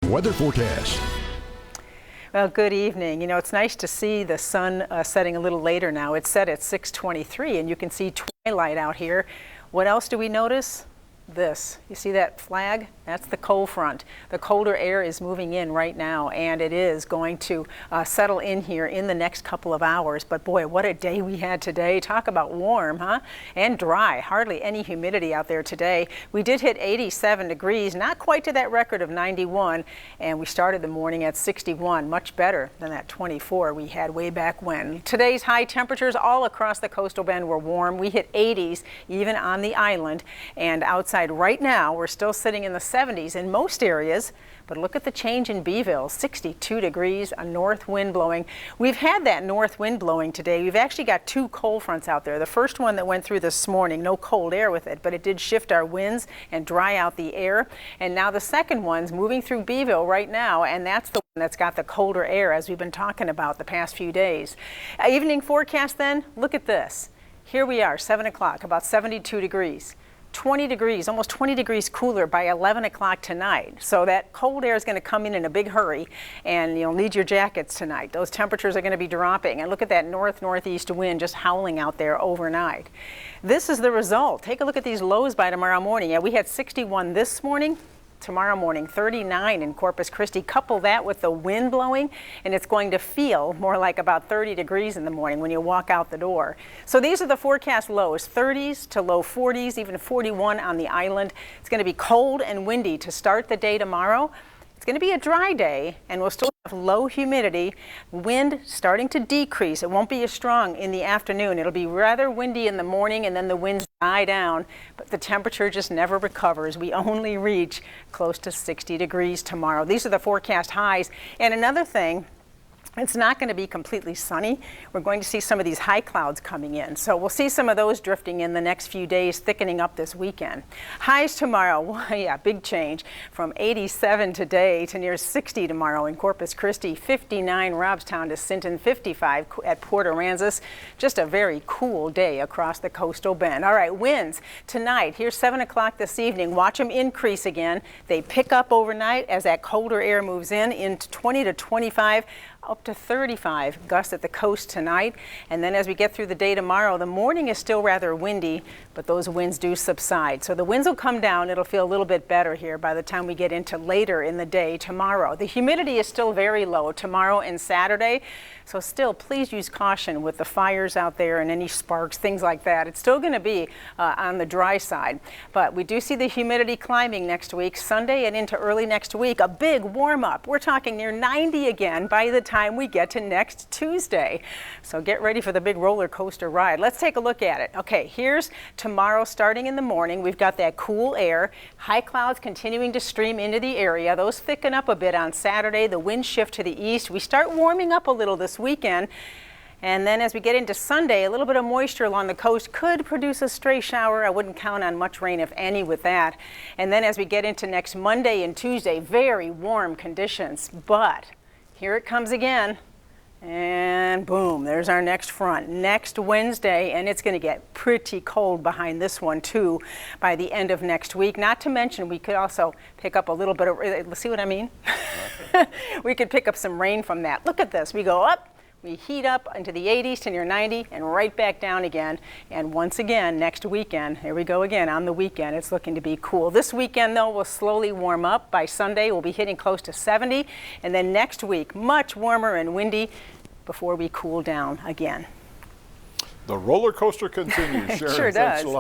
weather forecast. Well, good evening. You know, it's nice to see the sun setting a little later now. It's set at 6:23, and you can see twilight out here. What else do we notice? This. You see that flag? That's the cold front. The colder air is moving in right now, and it is going to settle in here in the next couple of hours. But boy, what a day we had today. Talk about warm, huh? And dry. Hardly any humidity out there today. We did hit 87 degrees, not quite to that record of 91, and we started the morning at 61, much better than that 24 we had way back when. Today's high temperatures all across the coastal bend were warm. We hit 80s even on the island, and outside right now we're still sitting in the 70s in most areas, but look at the change in Beeville, 62 degrees, a north wind blowing. We've had that north wind blowing today. We've actually got two cold fronts out there. The first one that went through this morning, no cold air with it, but it did shift our winds and dry out the air. And now the second one's moving through Beeville right now, and that's the one that's got the colder air as we've been talking about the past few days. Evening forecast then, look at this. Here we are, 7 o'clock, about 72 degrees. 20 degrees, almost 20 degrees cooler by 11 o'clock tonight. So that cold air is going to come in a big hurry, and you'll need your jackets tonight. Those temperatures are going to be dropping, and look at that north-northeast wind just howling out there overnight. This is the result. Take a look at these lows by tomorrow morning. Yeah, we had 61 this morning. Tomorrow morning, 39 in Corpus Christi. Couple that with the wind blowing, and it's going to feel more like about 30 degrees in the morning when you walk out the door. So these are the forecast lows, 30s to low 40s, even 41 on the island. It's going to be cold and windy to start the day tomorrow. It's going to be a dry day, and we'll still have low humidity. Wind starting to decrease. It won't be as strong in the afternoon. It'll be rather windy in the morning, and then the winds die down, but the temperature just never recovers. We only reach close to 60 degrees tomorrow. These are the forecast highs. And another thing, it's not going to be completely sunny. We're going to see some of these high clouds coming in. So we'll see some of those drifting in the next few days, thickening up this weekend. Highs tomorrow, well, yeah, big change from 87 today to near 60 tomorrow in Corpus Christi, 59 Robstown to Sinton, 55 at Port Aransas. Just a very cool day across the coastal bend. All right, winds tonight. Here's 7 o'clock this evening. Watch them increase again. They pick up overnight as that colder air moves in into 20 to 25. Up to 35 gusts at the coast tonight. And then as we get through the day tomorrow, the morning is still rather windy, but those winds do subside. So the winds will come down. It'll feel a little bit better here by the time we get into later in the day tomorrow. The humidity is still very low tomorrow and Saturday. So still, please use caution with the fires out there and any sparks, things like that. It's still going to be on the dry side. But we do see the humidity climbing next week, Sunday and into early next week. A big warm up. We're talking near 90 again by the time we get to next Tuesday. So get ready for the big roller coaster ride. Let's take a look at it. Okay, here's tomorrow starting in the morning. We've got that cool air. High clouds continuing to stream into the area. Those thicken up a bit on Saturday. The winds shift to the east. We start warming up a little this weekend. And then as we get into Sunday, a little bit of moisture along the coast could produce a stray shower. I wouldn't count on much rain, if any, with that. And then as we get into next Monday and Tuesday, very warm conditions. But here it comes again. And boom, there's our next front next Wednesday, and it's going to get pretty cold behind this one too by the end of next week. Not to mention, we could also pick up a little bit of, see what I mean? We could pick up some rain from that. Look at this. We go up, we heat up into the 80s to near 90 and right back down again. And once again, next weekend, here we go again on the weekend. It's looking to be cool. This weekend, though, will slowly warm up. By Sunday, we'll be hitting close to 70. And then next week, much warmer and windy before we cool down again. The roller coaster continues. Sharon, It sure does. Thanks a lot.